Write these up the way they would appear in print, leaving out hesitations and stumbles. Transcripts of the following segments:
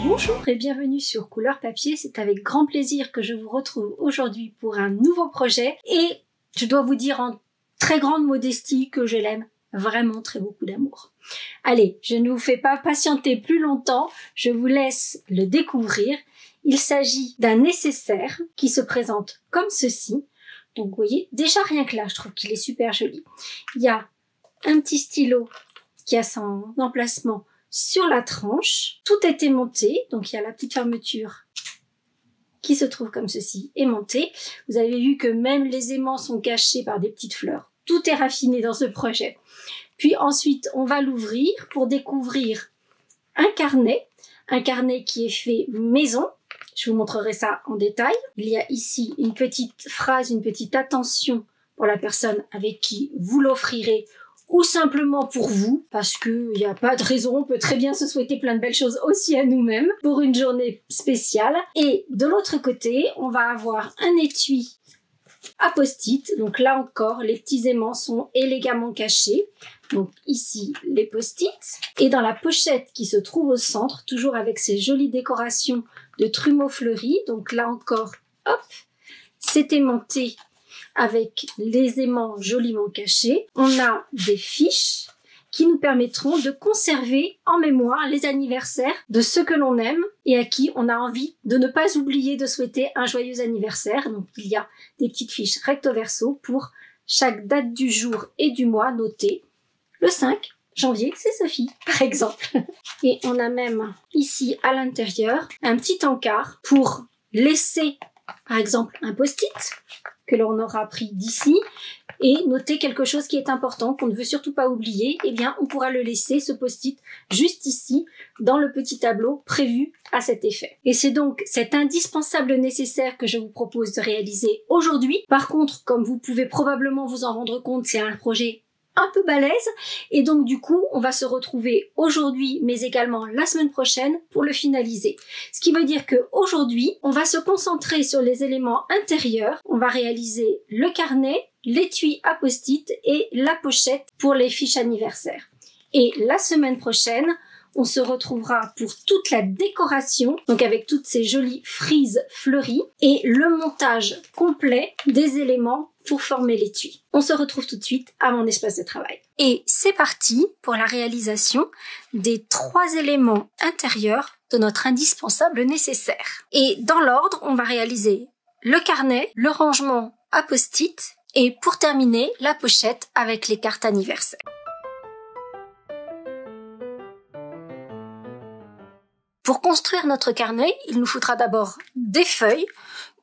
Bonjour et bienvenue sur Couleur Papier, c'est avec grand plaisir que je vous retrouve aujourd'hui pour un nouveau projet et je dois vous dire en très grande modestie que je l'aime vraiment très beaucoup d'amour. Allez, je ne vous fais pas patienter plus longtemps, je vous laisse le découvrir. Il s'agit d'un nécessaire qui se présente comme ceci. Donc vous voyez, déjà rien que là, je trouve qu'il est super joli. Il y a un petit stylo qui a son emplacement sur la tranche. Tout est aimanté, donc il y a la petite fermeture qui se trouve comme ceci, aimantée. Vous avez vu que même les aimants sont cachés par des petites fleurs. Tout est raffiné dans ce projet. Puis ensuite, on va l'ouvrir pour découvrir un carnet qui est fait maison. Je vous montrerai ça en détail. Il y a ici une petite phrase, une petite attention pour la personne avec qui vous l'offrirez ou simplement pour vous, parce qu'il n'y a pas de raison, on peut très bien se souhaiter plein de belles choses aussi à nous-mêmes pour une journée spéciale. Et de l'autre côté, on va avoir un étui à post-it. Donc là encore, les petits aimants sont élégamment cachés. Donc ici, les post-it. Et dans la pochette qui se trouve au centre, toujours avec ces jolies décorations de trumeaux fleuris. Donc là encore, hop, c'est aimanté avec les aimants joliment cachés. On a des fiches qui nous permettront de conserver en mémoire les anniversaires de ceux que l'on aime et à qui on a envie de ne pas oublier de souhaiter un joyeux anniversaire. Donc il y a des petites fiches recto verso pour chaque date du jour et du mois notée. Le 5 janvier, c'est Sophie, par exemple. Et on a même ici à l'intérieur un petit encart pour laisser, par exemple, un post-it que l'on aura pris d'ici et noter quelque chose qui est important, qu'on ne veut surtout pas oublier, eh bien, on pourra le laisser, ce post-it, juste ici, dans le petit tableau prévu à cet effet. Et c'est donc cet indispensable nécessaire que je vous propose de réaliser aujourd'hui. Par contre, comme vous pouvez probablement vous en rendre compte, c'est un projet un peu balèze et donc du coup on va se retrouver aujourd'hui mais également la semaine prochaine pour le finaliser. Ce qui veut dire que aujourd'hui on va se concentrer sur les éléments intérieurs, on va réaliser le carnet, l'étui à post-it et la pochette pour les fiches anniversaires. Et la semaine prochaine on se retrouvera pour toute la décoration, donc avec toutes ces jolies frises fleuries et le montage complet des éléments pour former l'étui. On se retrouve tout de suite à mon espace de travail. Et c'est parti pour la réalisation des 3 éléments intérieurs de notre indispensable nécessaire. Et dans l'ordre, on va réaliser le carnet, le rangement à post-it et pour terminer, la pochette avec les cartes anniversaires. Pour construire notre carnet, il nous faudra d'abord des feuilles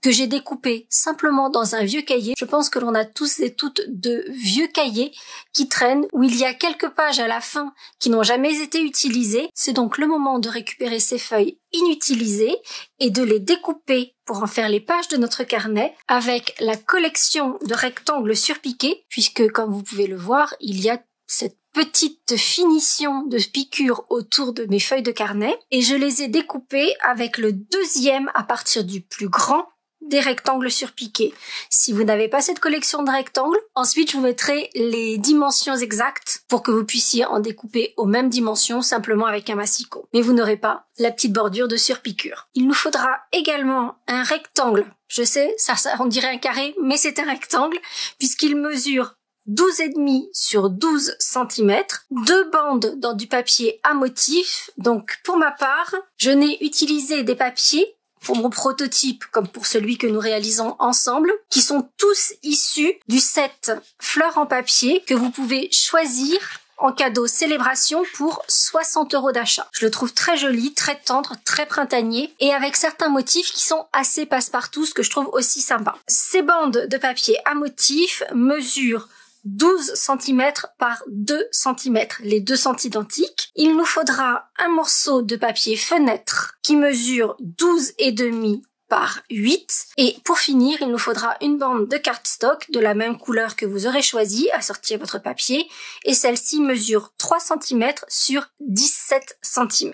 que j'ai découpées simplement dans un vieux cahier. Je pense que l'on a tous et toutes de vieux cahiers qui traînent, où il y a quelques pages à la fin qui n'ont jamais été utilisées. C'est donc le moment de récupérer ces feuilles inutilisées et de les découper pour en faire les pages de notre carnet avec la collection de rectangles surpiqués, puisque comme vous pouvez le voir, il y a cette petite finition de piqûre autour de mes feuilles de carnet et je les ai découpées avec le deuxième à partir du plus grand des rectangles surpiqués. Si vous n'avez pas cette collection de rectangles, ensuite je vous mettrai les dimensions exactes pour que vous puissiez en découper aux mêmes dimensions simplement avec un massicot. Mais vous n'aurez pas la petite bordure de surpiqûre. Il nous faudra également un rectangle. Je sais, ça on dirait un carré, mais c'est un rectangle puisqu'il mesure 12,5 sur 12 cm, 2 bandes dans du papier à motif. Donc pour ma part, je n'ai utilisé des papiers pour mon prototype comme pour celui que nous réalisons ensemble, qui sont tous issus du set fleurs en papier que vous pouvez choisir en cadeau célébration pour 60 € d'achat. Je le trouve très joli, très tendre, très printanier et avec certains motifs qui sont assez passe-partout, ce que je trouve aussi sympa. Ces bandes de papier à motif mesurent 12 cm par 2 cm, les deux sont identiques. Il nous faudra un morceau de papier fenêtre qui mesure 12,5 par 8. Et pour finir, il nous faudra une bande de cardstock de la même couleur que vous aurez choisi à sortir votre papier. Et celle-ci mesure 3 cm sur 17 cm.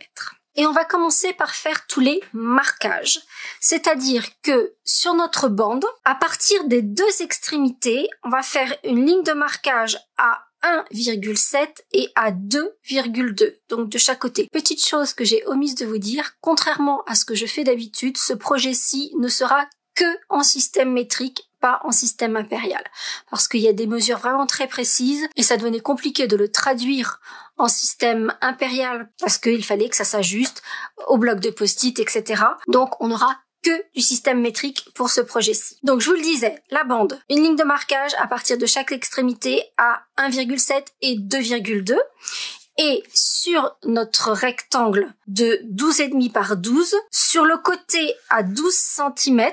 Et on va commencer par faire tous les marquages. C'est-à-dire que sur notre bande, à partir des deux extrémités, on va faire une ligne de marquage à 1,7 et à 2,2, donc de chaque côté. Petite chose que j'ai omise de vous dire, contrairement à ce que je fais d'habitude, ce projet-ci ne sera que en système métrique, pas en système impérial. Parce qu'il y a des mesures vraiment très précises et ça devenait compliqué de le traduire en système impérial parce qu'il fallait que ça s'ajuste au bloc de post-it, etc. Donc on aura que du système métrique pour ce projet-ci. Donc je vous le disais, la bande, une ligne de marquage à partir de chaque extrémité à 1,7 et 2,2. Et sur notre rectangle de 12,5 par 12, sur le côté à 12 cm,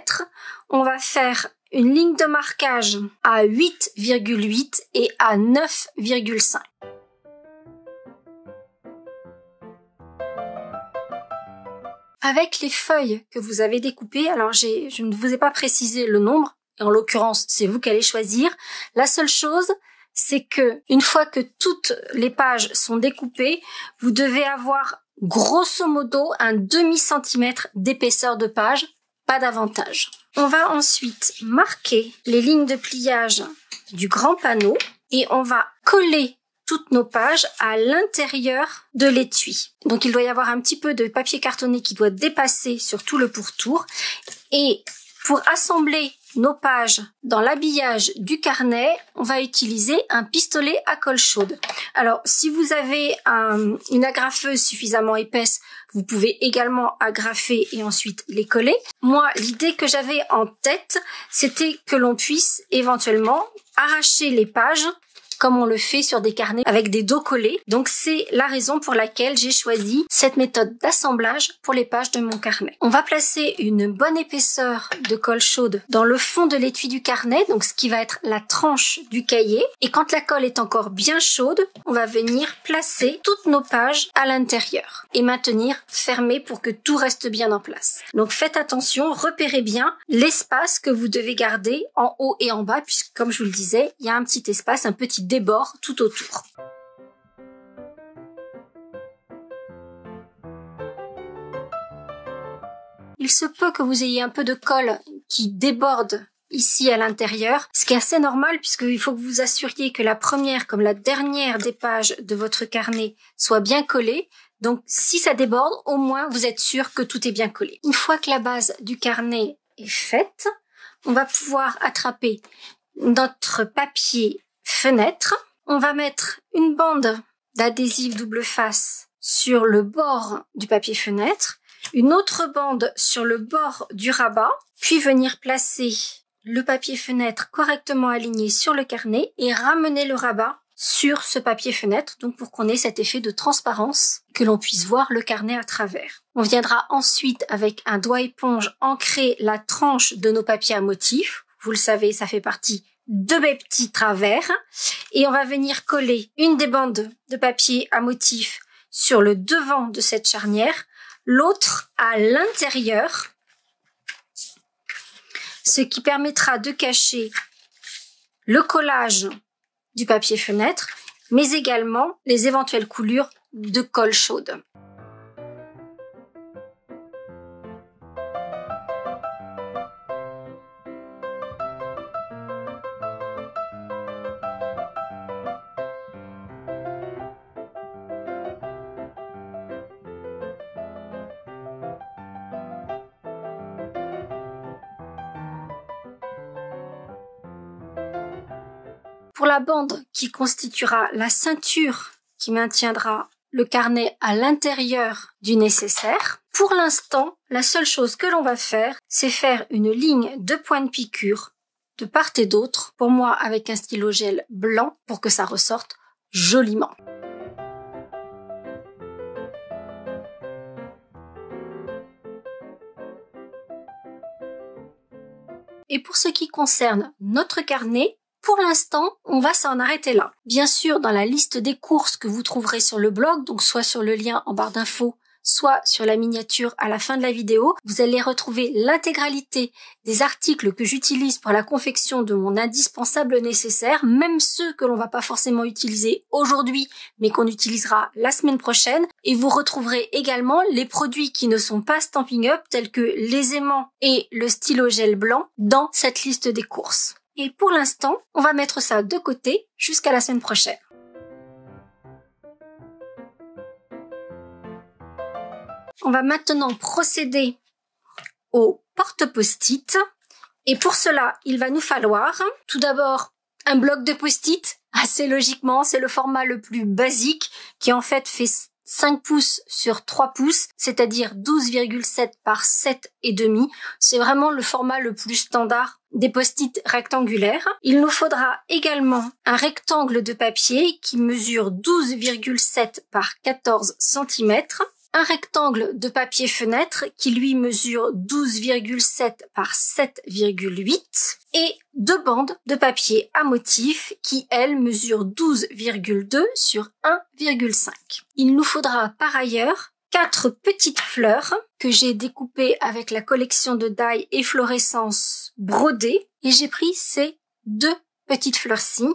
on va faire une ligne de marquage à 8,8 et à 9,5. Avec les feuilles que vous avez découpées, alors je ne vous ai pas précisé le nombre, et en l'occurrence c'est vous qui allez choisir. La seule chose, c'est que une fois que toutes les pages sont découpées, vous devez avoir grosso modo un demi-centimètre d'épaisseur de page, pas davantage. On va ensuite marquer les lignes de pliage du grand panneau et on va coller toutes nos pages à l'intérieur de l'étui. Donc il doit y avoir un petit peu de papier cartonné qui doit dépasser sur tout le pourtour. Et pour assembler nos pages dans l'habillage du carnet, on va utiliser un pistolet à colle chaude. Alors, si vous avez une agrafeuse suffisamment épaisse, vous pouvez également agrafer et ensuite les coller. Moi, l'idée que j'avais en tête, c'était que l'on puisse éventuellement arracher les pages comme on le fait sur des carnets avec des dos collés. Donc c'est la raison pour laquelle j'ai choisi cette méthode d'assemblage pour les pages de mon carnet. On va placer une bonne épaisseur de colle chaude dans le fond de l'étui du carnet, donc ce qui va être la tranche du cahier. Et quand la colle est encore bien chaude, on va venir placer toutes nos pages à l'intérieur et maintenir fermé pour que tout reste bien en place. Donc faites attention, repérez bien l'espace que vous devez garder en haut et en bas, puisque comme je vous le disais, il y a un petit espace, un petit débord tout autour. Il se peut que vous ayez un peu de colle qui déborde ici à l'intérieur, ce qui est assez normal puisqu'il faut que vous vous assuriez que la première comme la dernière des pages de votre carnet soit bien collée. Donc si ça déborde, au moins vous êtes sûr que tout est bien collé. Une fois que la base du carnet est faite, on va pouvoir attraper notre papier fenêtre. On va mettre une bande d'adhésif double face sur le bord du papier fenêtre, une autre bande sur le bord du rabat, puis venir placer le papier fenêtre correctement aligné sur le carnet et ramener le rabat sur ce papier fenêtre, donc pour qu'on ait cet effet de transparence, que l'on puisse voir le carnet à travers. On viendra ensuite avec un doigt éponge ancrer la tranche de nos papiers à motifs. Vous le savez, ça fait partie de mes petits travers. Et on va venir coller une des bandes de papier à motifs sur le devant de cette charnière, l'autre à l'intérieur, ce qui permettra de cacher le collage du papier fenêtre, mais également les éventuelles coulures de colle chaude. Pour la bande qui constituera la ceinture qui maintiendra le carnet à l'intérieur du nécessaire, pour l'instant, la seule chose que l'on va faire, c'est faire une ligne de point de piqûre de part et d'autre, pour moi avec un stylo gel blanc pour que ça ressorte joliment. Et pour ce qui concerne notre carnet, pour l'instant, on va s'en arrêter là. Bien sûr, dans la liste des courses que vous trouverez sur le blog, donc soit sur le lien en barre d'infos, soit sur la miniature à la fin de la vidéo, vous allez retrouver l'intégralité des articles que j'utilise pour la confection de mon indispensable nécessaire, même ceux que l'on va pas forcément utiliser aujourd'hui, mais qu'on utilisera la semaine prochaine. Et vous retrouverez également les produits qui ne sont pas Stampin' Up, tels que les aimants et le stylo gel blanc, dans cette liste des courses. Et pour l'instant, on va mettre ça de côté jusqu'à la semaine prochaine. On va maintenant procéder au porte-post-it. Et pour cela, il va nous falloir tout d'abord un bloc de post-it. Assez logiquement, c'est le format le plus basique qui en fait fait 5 pouces sur 3 pouces, c'est-à-dire 12,7 par 7,5. C'est vraiment le format le plus standard des post-it rectangulaires. Il nous faudra également un rectangle de papier qui mesure 12,7 par 14 cm. Un rectangle de papier fenêtre qui lui mesure 12,7 par 7,8 et 2 bandes de papier à motif qui, elles, mesurent 12,2 sur 1,5. Il nous faudra par ailleurs 4 petites fleurs que j'ai découpées avec la collection de die efflorescence brodée et j'ai pris ces 2 petites fleurs-ci.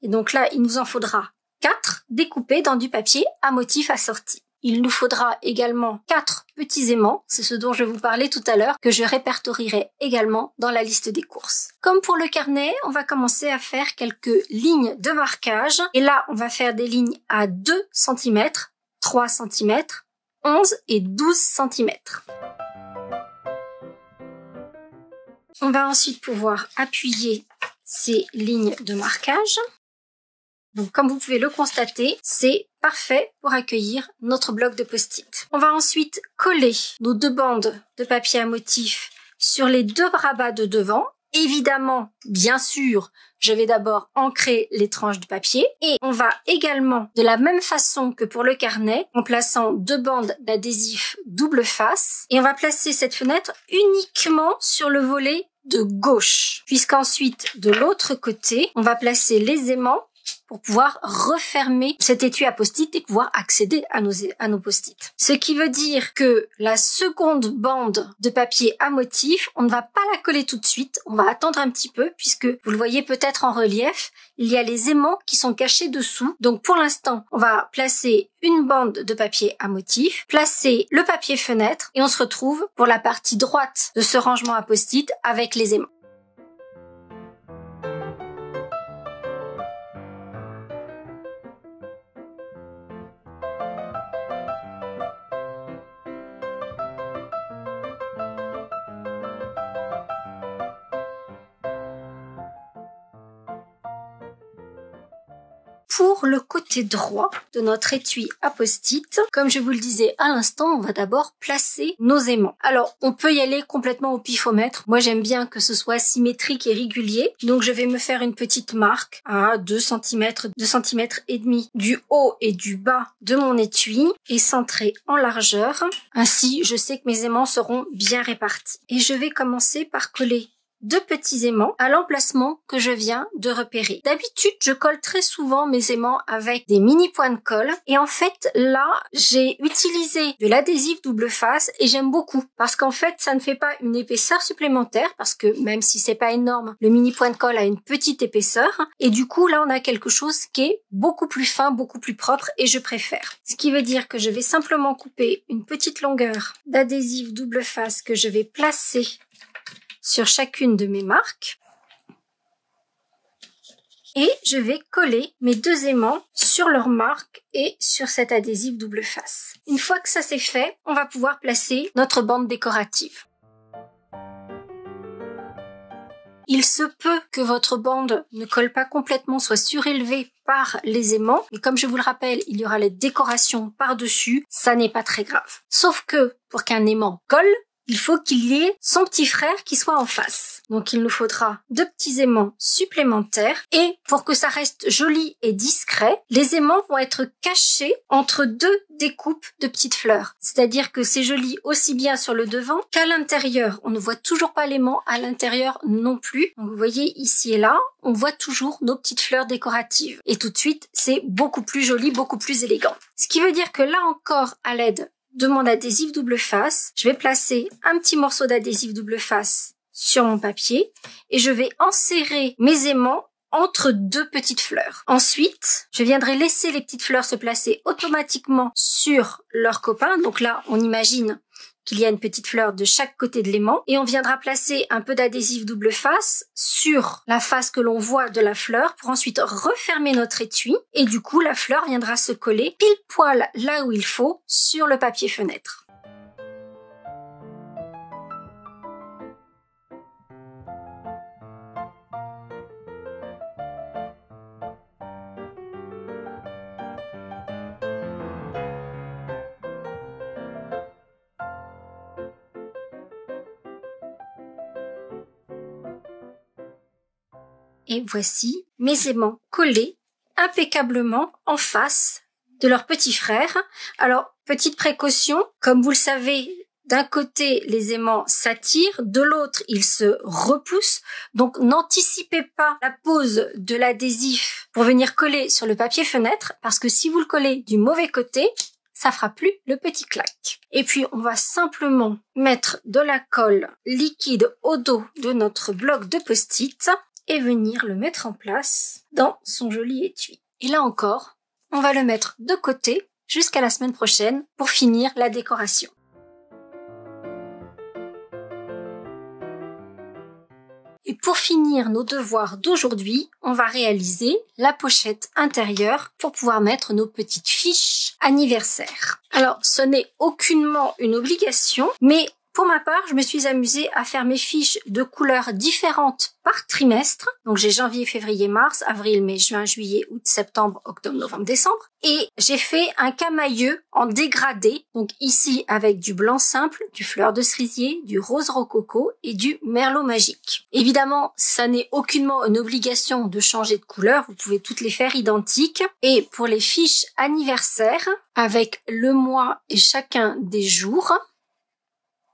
Et donc là, il nous en faudra 4 découpées dans du papier à motif assorti. Il nous faudra également 4 petits aimants, c'est ce dont je vous parlais tout à l'heure, que je répertorierai également dans la liste des courses. Comme pour le carnet, on va commencer à faire quelques lignes de marquage. Et là, on va faire des lignes à 2 cm, 3 cm, 11 et 12 cm. On va ensuite pouvoir appuyer ces lignes de marquage. Donc, comme vous pouvez le constater, c'est parfait pour accueillir notre bloc de post-it. On va ensuite coller nos 2 bandes de papier à motif sur les 2 rabats de devant. Évidemment, bien sûr, je vais d'abord ancrer les tranches de papier et on va également, de la même façon que pour le carnet, en plaçant 2 bandes d'adhésif double face et on va placer cette fenêtre uniquement sur le volet de gauche, puisqu'ensuite, de l'autre côté, on va placer les aimants pour pouvoir refermer cet étui à post-it et pouvoir accéder à nos post-it. Ce qui veut dire que la seconde bande de papier à motif, on ne va pas la coller tout de suite, on va attendre un petit peu puisque vous le voyez peut-être en relief, il y a les aimants qui sont cachés dessous. Donc pour l'instant, on va placer une bande de papier à motif, placer le papier fenêtre et on se retrouve pour la partie droite de ce rangement à post-it avec les aimants. Pour le côté droit de notre étui à post-it, comme je vous le disais à l'instant, on va d'abord placer nos aimants. Alors, on peut y aller complètement au pifomètre. Moi, j'aime bien que ce soit symétrique et régulier. Donc, je vais me faire une petite marque à 2 cm, 2 cm et demi du haut et du bas de mon étui et centré en largeur. Ainsi, je sais que mes aimants seront bien répartis. Et je vais commencer par coller 2 petits aimants à l'emplacement que je viens de repérer. D'habitude, je colle très souvent mes aimants avec des mini points de colle et en fait, là, j'ai utilisé de l'adhésif double face et j'aime beaucoup parce qu'en fait, ça ne fait pas une épaisseur supplémentaire parce que même si c'est pas énorme, le mini point de colle a une petite épaisseur et du coup, là, on a quelque chose qui est beaucoup plus fin, beaucoup plus propre et je préfère. Ce qui veut dire que je vais simplement couper une petite longueur d'adhésif double face que je vais placer sur chacune de mes marques et je vais coller mes 2 aimants sur leur marque et sur cet adhésif double face. Une fois que ça c'est fait, on va pouvoir placer notre bande décorative. Il se peut que votre bande ne colle pas complètement, soit surélevée par les aimants, mais comme je vous le rappelle, il y aura les décorations par-dessus, ça n'est pas très grave. Sauf que pour qu'un aimant colle, il faut qu'il y ait son petit frère qui soit en face. Donc il nous faudra 2 petits aimants supplémentaires et pour que ça reste joli et discret, les aimants vont être cachés entre 2 découpes de petites fleurs. C'est-à-dire que c'est joli aussi bien sur le devant qu'à l'intérieur. On ne voit toujours pas l'aimant à l'intérieur non plus. Donc vous voyez ici et là, on voit toujours nos petites fleurs décoratives. Et tout de suite, c'est beaucoup plus joli, beaucoup plus élégant. Ce qui veut dire que là encore, à l'aide de mon adhésif double face, je vais placer un petit morceau d'adhésif double face sur mon papier et je vais enserrer mes aimants entre 2 petites fleurs. Ensuite, je viendrai laisser les petites fleurs se placer automatiquement sur leurs copains. Donc là, on imagine qu'il y a une petite fleur de chaque côté de l'aimant et on viendra placer un peu d'adhésif double face sur la face que l'on voit de la fleur pour ensuite refermer notre étui et du coup la fleur viendra se coller pile poil là où il faut sur le papier fenêtre. Et voici mes aimants collés impeccablement en face de leur petit frère. Alors, petite précaution, comme vous le savez, d'un côté, les aimants s'attirent, de l'autre, ils se repoussent. Donc, n'anticipez pas la pose de l'adhésif pour venir coller sur le papier fenêtre, parce que si vous le collez du mauvais côté, ça fera plus le petit clac. Et puis, on va simplement mettre de la colle liquide au dos de notre bloc de post-it et venir le mettre en place dans son joli étui. Et là encore, on va le mettre de côté jusqu'à la semaine prochaine pour finir la décoration. Et pour finir nos devoirs d'aujourd'hui, on va réaliser la pochette intérieure pour pouvoir mettre nos petites fiches anniversaires. Alors, ce n'est aucunement une obligation, mais pour ma part, je me suis amusée à faire mes fiches de couleurs différentes par trimestre. Donc j'ai janvier, février, mars, avril, mai, juin, juillet, août, septembre, octobre, novembre, décembre. Et j'ai fait un camailleux en dégradé. Donc ici avec du blanc simple, du fleur de cerisier, du rose rococo et du merlot magique. Évidemment, ça n'est aucunement une obligation de changer de couleur. Vous pouvez toutes les faire identiques. Et pour les fiches anniversaires, avec le mois et chacun des jours,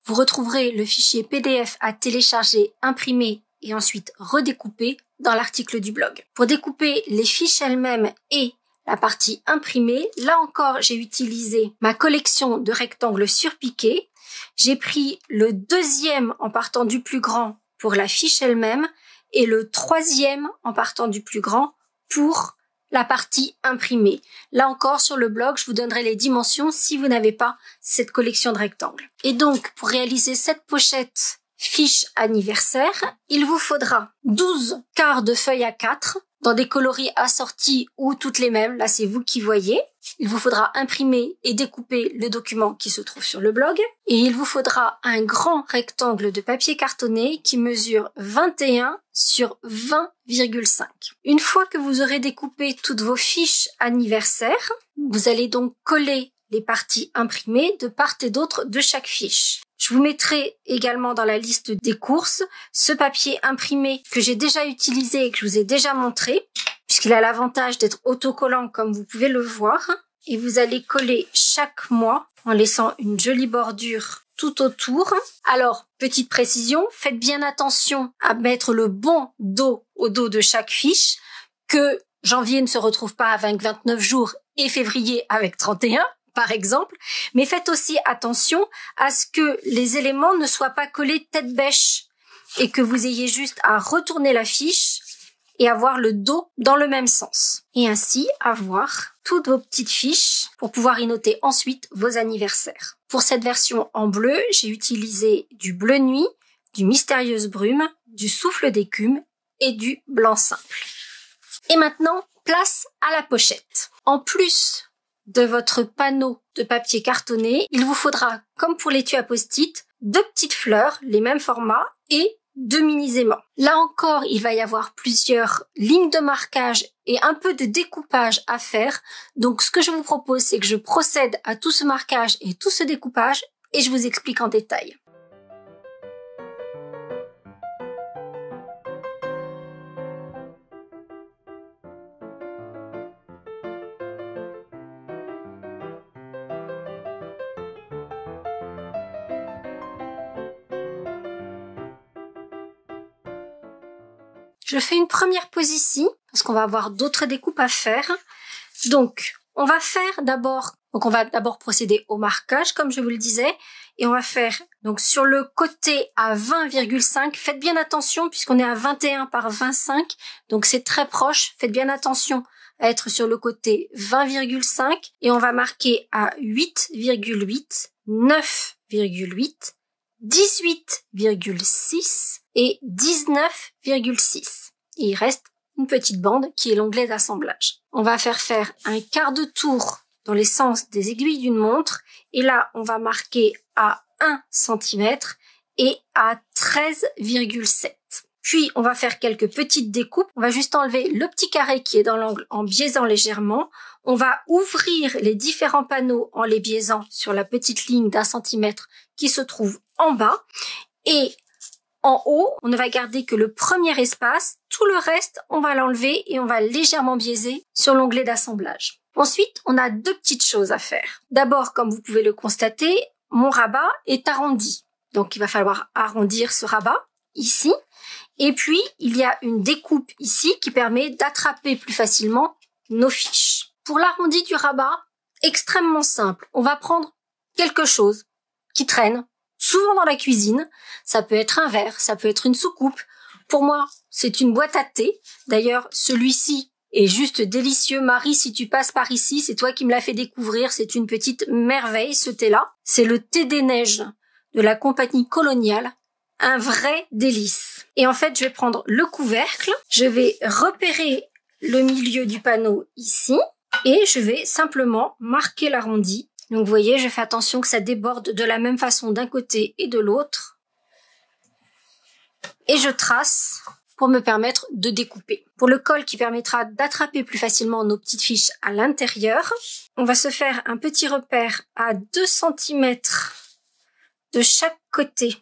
vous retrouverez le fichier PDF à télécharger, imprimer et ensuite redécouper dans l'article du blog. Pour découper les fiches elles-mêmes et la partie imprimée, là encore j'ai utilisé ma collection de rectangles surpiqués. J'ai pris le deuxième en partant du plus grand pour la fiche elle-même et le troisième en partant du plus grand pour la partie imprimée. Là encore, sur le blog, je vous donnerai les dimensions si vous n'avez pas cette collection de rectangles. Et donc, pour réaliser cette pochette fiche anniversaire, il vous faudra 12 quarts de feuille A4 dans des coloris assortis ou toutes les mêmes. Là, c'est vous qui voyez. Il vous faudra imprimer et découper le document qui se trouve sur le blog. Et il vous faudra un grand rectangle de papier cartonné qui mesure 21 sur 20,5. Une fois que vous aurez découpé toutes vos fiches anniversaires, vous allez donc coller les parties imprimées de part et d'autre de chaque fiche. Je vous mettrai également dans la liste des courses ce papier imprimé que j'ai déjà utilisé et que je vous ai déjà montré, puisqu'il a l'avantage d'être autocollant comme vous pouvez le voir. Et vous allez coller chaque mois en laissant une jolie bordure tout autour. Alors, petite précision, faites bien attention à mettre le bon dos au dos de chaque fiche, que janvier ne se retrouve pas avec 29 jours et février avec 31. Par exemple, mais faites aussi attention à ce que les éléments ne soient pas collés tête bêche et que vous ayez juste à retourner la fiche et avoir le dos dans le même sens. Et ainsi avoir toutes vos petites fiches pour pouvoir y noter ensuite vos anniversaires. Pour cette version en bleu, j'ai utilisé du bleu nuit, du mystérieuse brume, du souffle d'écume et du blanc simple. Et maintenant, place à la pochette. En plus de votre panneau de papier cartonné, il vous faudra, comme pour l'étui à post-it, 2 petites fleurs, les mêmes formats, et 2 mini-aimants. Là encore, il va y avoir plusieurs lignes de marquage et un peu de découpage à faire. Donc, ce que je vous propose, c'est que je procède à tout ce marquage et tout ce découpage et je vous explique en détail. Je fais une première pause ici, parce qu'on va avoir d'autres découpes à faire. Donc, on va d'abord procéder au marquage, comme je vous le disais, et on va faire, donc, sur le côté à 20,5, faites bien attention, puisqu'on est à 21 par 25, donc c'est très proche, faites bien attention à être sur le côté 20,5, et on va marquer à 8,8, 9,8, 18,6 et 19,6. Et il reste une petite bande qui est l'onglet d'assemblage. On va faire un quart de tour dans les sens des aiguilles d'une montre et là on va marquer à 1 cm et à 13,7. Puis on va faire quelques petites découpes. On va juste enlever le petit carré qui est dans l'angle en biaisant légèrement. On va ouvrir les différents panneaux en les biaisant sur la petite ligne d'1 centimètre qui se trouve en bas. Et en haut, on ne va garder que le premier espace. tout le reste, on va l'enlever et on va légèrement biaiser sur l'onglet d'assemblage. Ensuite, on a deux petites choses à faire. D'abord, comme vous pouvez le constater, mon rabat est arrondi. Donc, il va falloir arrondir ce rabat ici. Et puis, il y a une découpe ici qui permet d'attraper plus facilement nos fiches. Pour l'arrondi du rabat, extrêmement simple. On va prendre quelque chose qui traîne, souvent dans la cuisine. Ça peut être un verre, ça peut être une soucoupe. Pour moi, c'est une boîte à thé. D'ailleurs, celui-ci est juste délicieux. Marie, si tu passes par ici, c'est toi qui me l'as fait découvrir. C'est une petite merveille, ce thé-là. C'est le thé des neiges de la compagnie Coloniale. Un vrai délice. Et en fait, je vais prendre le couvercle. Je vais repérer le milieu du panneau ici. Et je vais simplement marquer l'arrondi. Donc, vous voyez, je fais attention que ça déborde de la même façon d'un côté et de l'autre. Et je trace pour me permettre de découper. Pour le col qui permettra d'attraper plus facilement nos petites fiches à l'intérieur, on va se faire un petit repère à 2 cm de chaque côté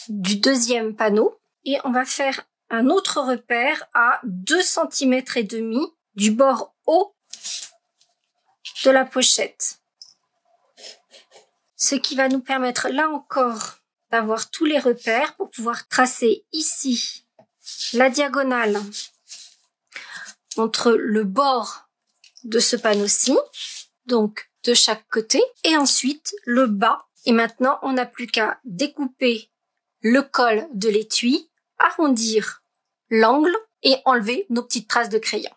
du deuxième panneau. Et on va faire un autre repère à 2 cm et demi du bord haut de la pochette. Ce qui va nous permettre là encore d'avoir tous les repères pour pouvoir tracer ici la diagonale entre le bord de ce panneau-ci, donc de chaque côté, et ensuite le bas. Et maintenant, on n'a plus qu'à découper le col de l'étui, arrondir l'angle et enlever nos petites traces de crayon.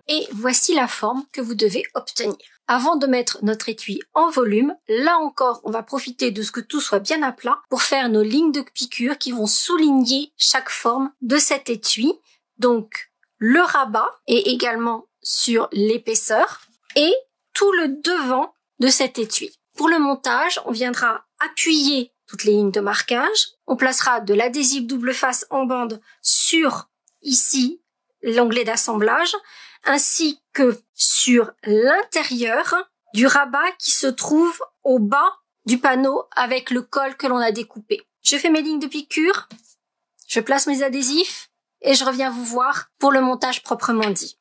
Et voici la forme que vous devez obtenir. Avant de mettre notre étui en volume, là encore, on va profiter de ce que tout soit bien à plat pour faire nos lignes de piqûre qui vont souligner chaque forme de cet étui. Donc, le rabat est également sur l'épaisseur et tout le devant de cet étui. Pour le montage, on viendra appuyer toutes les lignes de marquage. On placera de l'adhésif double face en bande sur, ici, l'onglet d'assemblage, ainsi que sur l'intérieur du rabat qui se trouve au bas du panneau avec le col que l'on a découpé. Je fais mes lignes de piqûre, je place mes adhésifs et je reviens vous voir pour le montage proprement dit.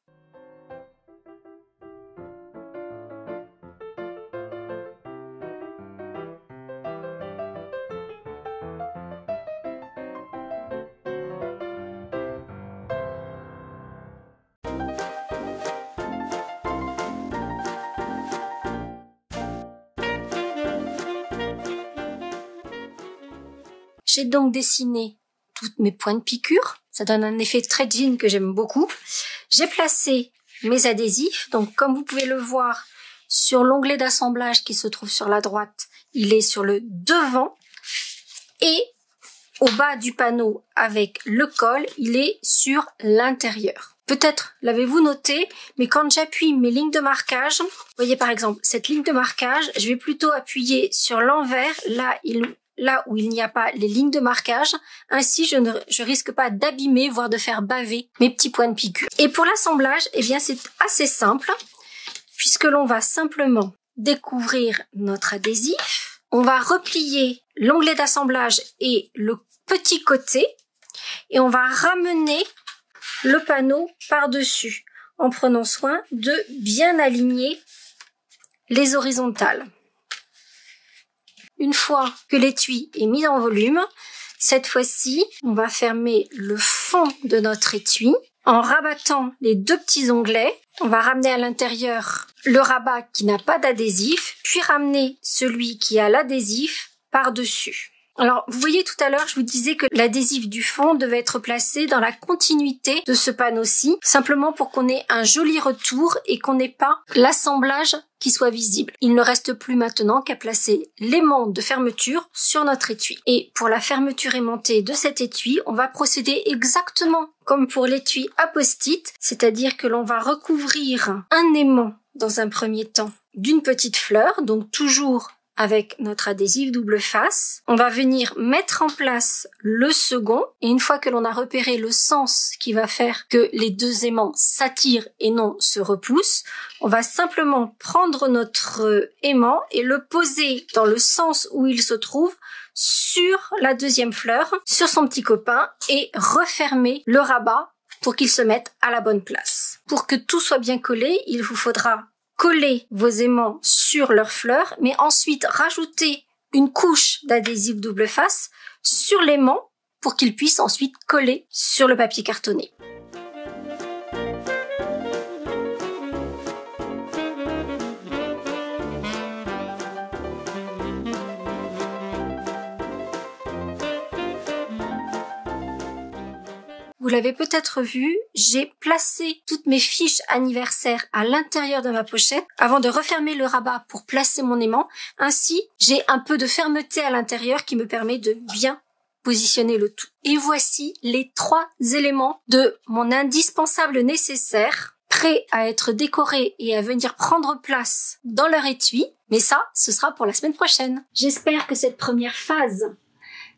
J'ai donc dessiné toutes mes points de piqûre. Ça donne un effet très jean que j'aime beaucoup. J'ai placé mes adhésifs. Donc, comme vous pouvez le voir sur l'onglet d'assemblage qui se trouve sur la droite, il est sur le devant. Et au bas du panneau avec le col, il est sur l'intérieur. Peut-être l'avez-vous noté, mais quand j'appuie mes lignes de marquage, vous voyez par exemple cette ligne de marquage, je vais plutôt appuyer sur l'envers, là où il n'y a pas les lignes de marquage. Ainsi, je risque pas d'abîmer, voire de faire baver mes petits points de piqûre. Et pour l'assemblage, eh bien, c'est assez simple, puisque l'on va simplement découvrir notre adhésif. On va replier l'onglet d'assemblage et le petit côté, et on va ramener le panneau par-dessus, en prenant soin de bien aligner les horizontales. Une fois que l'étui est mis en volume, cette fois-ci, on va fermer le fond de notre étui en rabattant les deux petits onglets. On va ramener à l'intérieur le rabat qui n'a pas d'adhésif, puis ramener celui qui a l'adhésif par-dessus. Alors, vous voyez tout à l'heure, je vous disais que l'adhésif du fond devait être placé dans la continuité de ce panneau-ci, simplement pour qu'on ait un joli retour et qu'on n'ait pas l'assemblage qui soit visible. Il ne reste plus maintenant qu'à placer l'aimant de fermeture sur notre étui. Et pour la fermeture aimantée de cet étui, on va procéder exactement comme pour l'étui à post-it, c'est-à-dire que l'on va recouvrir un aimant dans un premier temps d'une petite fleur, donc toujours avec notre adhésif double face. On va venir mettre en place le second et une fois que l'on a repéré le sens qui va faire que les deux aimants s'attirent et non se repoussent, on va simplement prendre notre aimant et le poser dans le sens où il se trouve sur la deuxième fleur, sur son petit copain et refermer le rabat pour qu'il se mette à la bonne place. Pour que tout soit bien collé, il vous faudra coller vos aimants sur leurs fleurs, mais ensuite rajouter une couche d'adhésif double face sur l'aimant pour qu'il puisse ensuite coller sur le papier cartonné. Vous l'avez peut-être vu, j'ai placé toutes mes fiches anniversaires à l'intérieur de ma pochette avant de refermer le rabat pour placer mon aimant. Ainsi, j'ai un peu de fermeté à l'intérieur qui me permet de bien positionner le tout. Et voici les 3 éléments de mon indispensable nécessaire, prêts à être décorés et à venir prendre place dans leur étui. Mais ça, ce sera pour la semaine prochaine. J'espère que cette première phase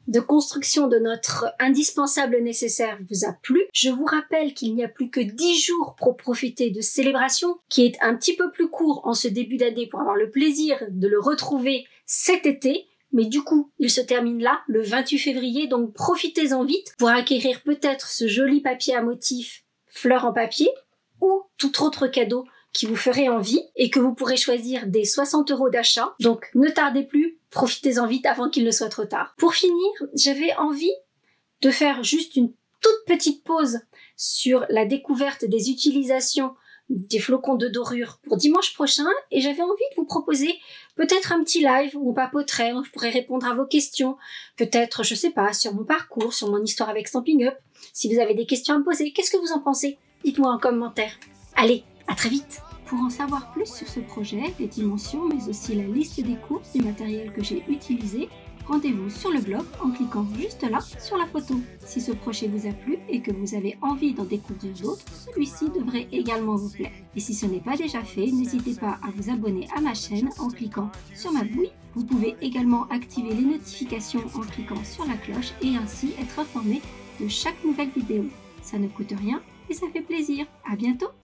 de construction de notre indispensable nécessaire vous a plu. Je vous rappelle qu'il n'y a plus que 10 jours pour profiter de Célébration, qui est un petit peu plus court en ce début d'année pour avoir le plaisir de le retrouver cet été. Mais du coup, il se termine là, le 28 février, donc profitez-en vite pour acquérir peut-être ce joli papier à motif fleurs en papier ou tout autre cadeau qui vous ferait envie et que vous pourrez choisir dès 60 € d'achat. Donc ne tardez plus, profitez-en vite avant qu'il ne soit trop tard. Pour finir, j'avais envie de faire juste une toute petite pause sur la découverte des utilisations des flocons de dorure pour dimanche prochain et j'avais envie de vous proposer peut-être un petit live où on papoterait, où je pourrais répondre à vos questions, peut-être, je sais pas, sur mon parcours, sur mon histoire avec Stampin' Up. Si vous avez des questions à me poser, qu'est-ce que vous en pensez? Dites-moi en commentaire. Allez, à très vite! Pour en savoir plus sur ce projet, les dimensions, mais aussi la liste des courses du matériel que j'ai utilisé, rendez-vous sur le blog en cliquant juste là sur la photo. Si ce projet vous a plu et que vous avez envie d'en découvrir d'autres, celui-ci devrait également vous plaire. Et si ce n'est pas déjà fait, n'hésitez pas à vous abonner à ma chaîne en cliquant sur ma bouille. Vous pouvez également activer les notifications en cliquant sur la cloche et ainsi être informé de chaque nouvelle vidéo. Ça ne coûte rien et ça fait plaisir. À bientôt!